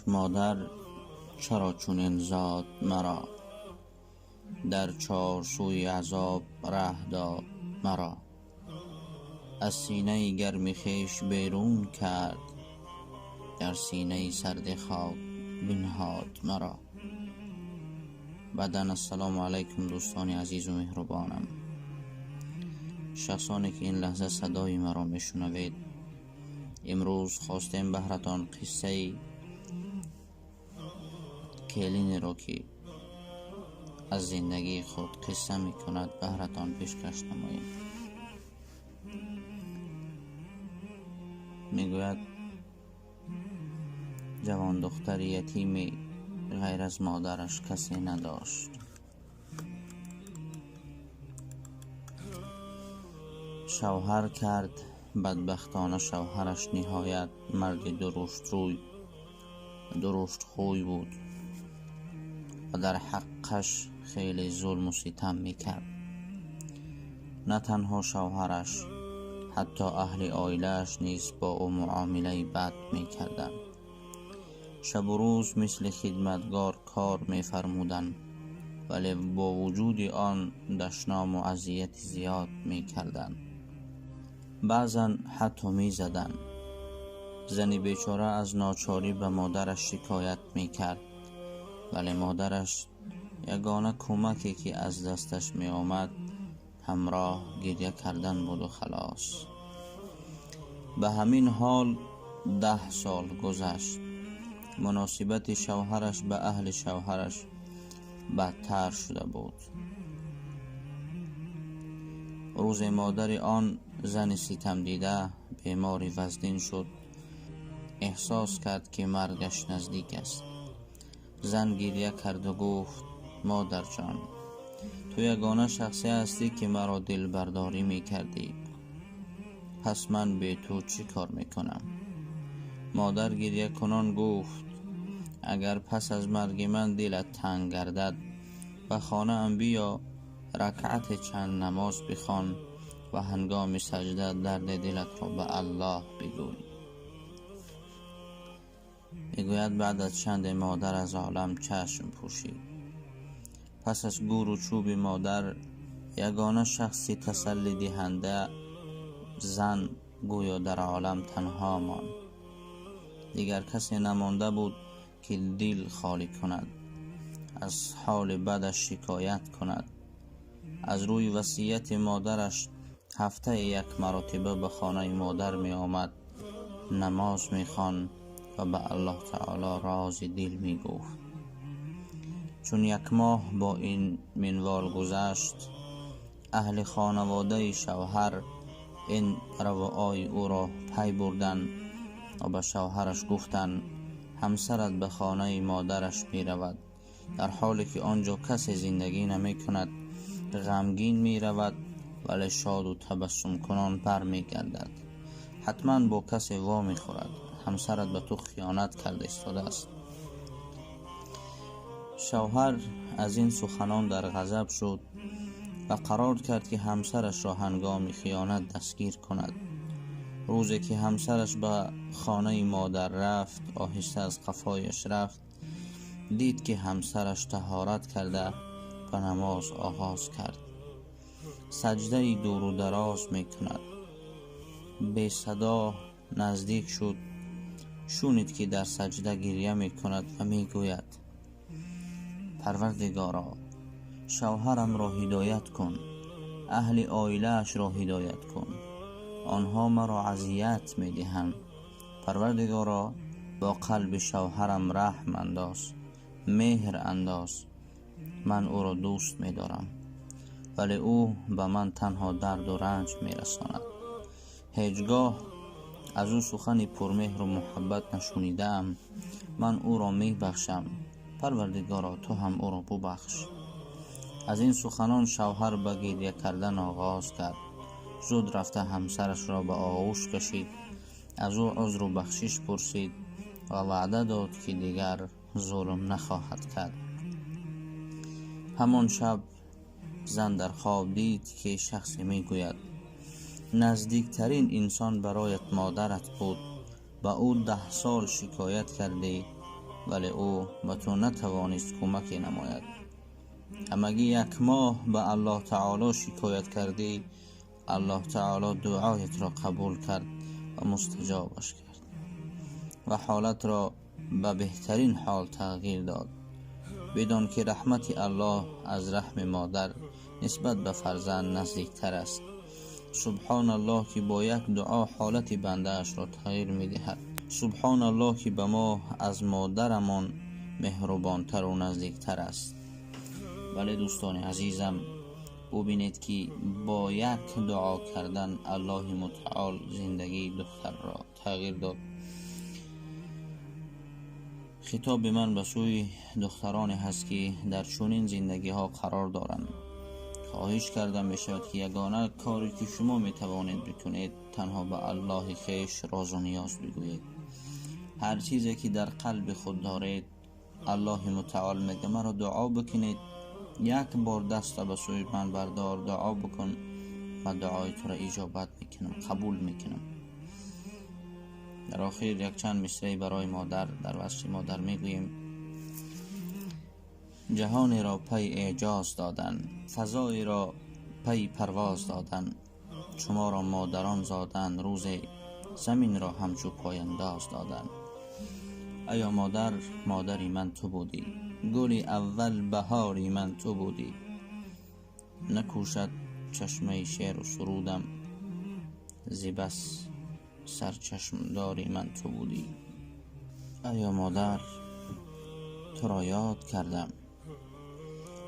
مادر چرا چنین زاد مرا، در چار سوی عذاب ره داد مرا. از سینه گرم خویش بیرون کرد، در سینه سرد خاک بنهاد مرا. بعداً السلام علیکم دوستان عزیز و مهربانم، شخصانی که این لحظه صدای مرا میشنوید. امروز خواستیم بهرتان قصه کلینی را که از زندگی خود قصه می کند بهرتان پیشکش نماییم. میگوید جوان دختر یتیمی غیر از مادرش کسی نداشت. شوهر کرد بدبختانه شوهرش نهایت مرد درشت خوی بود و در حقش خیلی ظلم و ستم میکرد. نه تنها شوهرش، حتی اهل عائله‌اش نیز با او معامله بد میکردند. شب و روز مثل خدمتگار کار میفرمودند، ولی با وجود آن دشنام و اذیت زیاد میکردند. بعضا حتی میزدند. زن بیچاره از ناچاری به مادرش شکایت میکرد، ولی مادرش یگانه کمکی که از دستش می آمد همراه گریه کردن بود و خلاص. به همین حال 10 سال گذشت. مناسبت شوهرش به اهل شوهرش بدتر شده بود. روز مادر آن زن ستم دیده بیماری وزدین شد. احساس کرد که مرگش نزدیک است. زن گریه کرد و گفت مادر جان، تو یگانه شخصی هستی که مرا دل برداری می کردی، پس من به تو چی کار می کنم؟ مادر گریه کنان گفت اگر پس از مرگ من دلت تنگ گردد به خانه ام بیا، رکعت چند نماز بخوان و هنگام سجده درد دلت را به الله بگوی. میگوید بعد از چند مادر از عالم چشم پوشید. پس از گور و چوب مادر یگانه شخصی تسلی دهنده زن گویا در عالم تنها ماند. دیگر کسی نمانده بود که دل خالی کند، از حال بدش شکایت کند. از روی وصیت مادرش هفته 1 مرتبه به خانه مادر می آمد، نماز می خواند و به الله تعالی راز دل می گفت. چون 1 ماه با این منوال گذشت، اهل خانواده شوهر این روای او را پی بردند و به شوهرش گفتند همسرت به خانه مادرش می رود، در حالی که آنجا کسی زندگی نمی کند. غمگین می رود ولی شاد و تبسم کنان بر می گردد. حتما با کسی وا می خورد. همسرت به تو خیانت کرده ایستاده است. شوهر از این سخنان در غضب شد و قرار کرد که همسرش را هنگام خیانت دستگیر کند. روزی که همسرش به خانه مادر رفت، آهسته از قفایش رفت، دید که همسرش طهارت کرده و نماز آغاز کرد. سجده دور و دراز می کند. بی صدا نزدیک شد، شنید که در سجده گریه می کند و می گوید پروردگارا، شوهرم را هدایت کن، اهل عائله‌اش را هدایت کن، آنها مرا اذیت می دهند. پروردگارا، با قلب شوهرم رحم انداز، مهر انداز. من او را دوست می دارم، ولی او به من تنها درد و رنج می رساند. هیچگاه از او سخن پرمهر و محبت نشنیدم. من او را می بخشم. پروردگارا، تو هم او را ببخش. از این سخنان شوهر به گریه کردن آغاز کرد. زود رفته همسرش را به آغوش کشید، از او عذر و بخشش پرسید و وعده داد که دیگر ظلم نخواهد کرد. همان شب زن در خواب دید که شخصی می گوید نزدیکترین انسان برایت مادرت بود، با او 10 سال شکایت کردی ولی او به تو نتوانست کمکی نماید. همگی یک ماه به الله تعالی شکایت کردی، الله تعالی دعایت را قبول کرد و مستجابش کرد و حالت را به بهترین حال تغییر داد. بدان که رحمت الله از رحم مادر نسبت به فرزند نزدیکتر است. سبحان الله که با یک دعا حالت بنده اش را تغییر می دهد. سبحان الله که به ما از مادرمان مهربانتر و نزدیکتر است. بله دوستان عزیزم، ببینید که با یک دعا کردن الله متعال زندگی دختر را تغییر داد. خطاب به من به سوی دخترانی هست که در چنین زندگی ها قرار دارند. خواهش کردم می شود که یگانه کاری که شما می توانید بکنید تنها به الله خویش راز و نیاز بگویید. هر چیزی که در قلب خود دارید الله متعال میگه مرا دعا بکنید، یک بار دست به سوی من بردار، دعا بکن و دعای تو را اجابت میکنم، قبول میکنم. در آخر یک چند مصرعی برای مادر در وصف مادر میگوییم: جهانی را پی اعجاز دادن، فضایی را پی پرواز دادن، شما را مادران زادن، روز زمین را همچو پایانداز دادن. ایا مادر، مادری من تو بودی، گل اول بهاری من تو بودی، نکوشد چشمه شعر و سرودم، زیبس سرچشم داری من تو بودی. ایا مادر، تو را یاد کردم،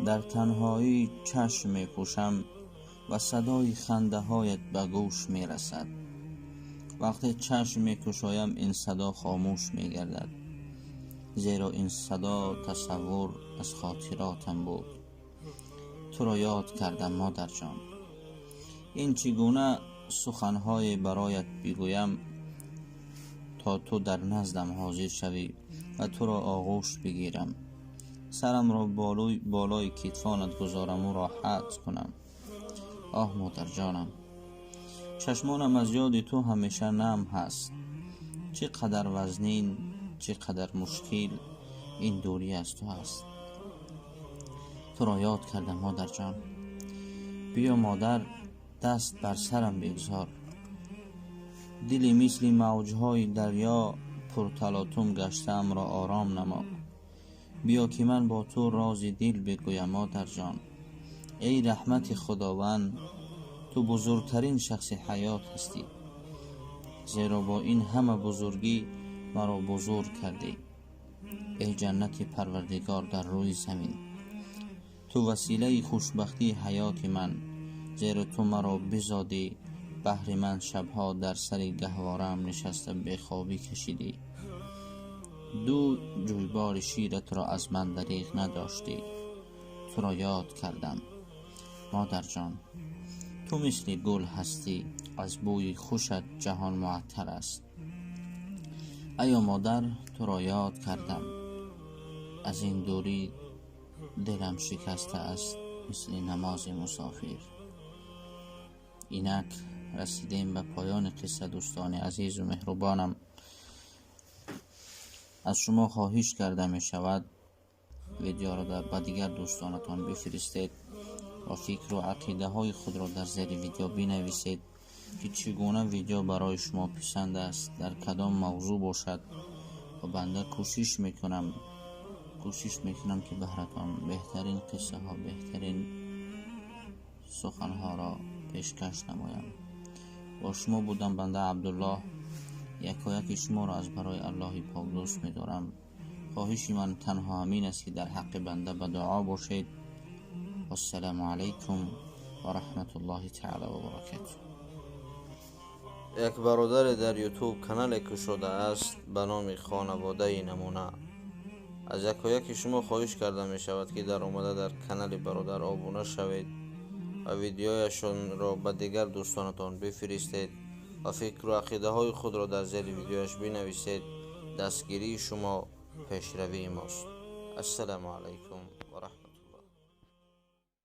در تنهایی چشم می پوشم و صدای خنده هایت به گوش می رسد. وقتی چشم می کشایم این صدا خاموش می گردد، زیرا این صدا تصور از خاطراتم بود. تو را یاد کردم مادر جان. این چگونه سخنهای برایت بگویم تا تو در نزدم حاضر شوی و تو را آغوش بگیرم، سرم را بالای کتفانت گذارم و راحت کنم. آه مادر جانم، چشمانم از یاد تو همیشه نم هست. چقدر وزنین، چقدر مشکل این دوری از تو هست. تو را یاد کردم مادر جان. بیا مادر، دست بر سرم بگذار. دلی مثل موجهای دریا پرتلاطم گشتم را آرام نما. بیا که من با تو راز دل بگویم مادر جان. ای رحمت خداوند، تو بزرگترین شخص حیات هستی، زیرا با این همه بزرگی مرا بزرگ کردی. ای جنت پروردگار در روی زمین، تو وسیله خوشبختی حیات من، زیرا تو مرا بزادی، بهر من شبها در سر گهوارم نشسته به خوابی کشیدی. دو جویبار شیرت را از من دریغ نداشتی. تو را یاد کردم مادر جان. تو مثل گل هستی، از بوی خوشت جهان معطر است. ایا مادر، تو را یاد کردم. از این دوری دلم شکسته است مثل نماز مسافر. اینک رسیدیم به پایان قصه دوستان عزیز و مهربانم. از شما خواهش کرده می شود ویدیو را به دیگر دوستانتان بفرستید و فکر و عقیده های خود را در زیر ویدیو بنویسید که چگونه ویدیو برای شما پسند است، در کدام موضوع باشد و بنده کوشش میکنم که براتان بهترین قصه ها، بهترین سخن ها را پیشکش نمایم. با شما بودم بنده عبدالله. یک شما را از برای الله پاک دوست می دارم. خواهش من تنها همین است که در حق بنده به دعا باشید. السلام علیکم و رحمت الله تعالی و برکاته. یک برادر در یوتیوب کانال گشوده است به نام خانواده نمونه. از یک شما خواهش کرده می شود که در اومده در کانال برادر آبونه شوید و ویدیویشون را به دیگر دوستانتان بفرستید و فکر و عقیده های خود را در زیر ویدیوش بنویسید. دستگیری شما پیشروی ماست. السلام علیکم و رحمت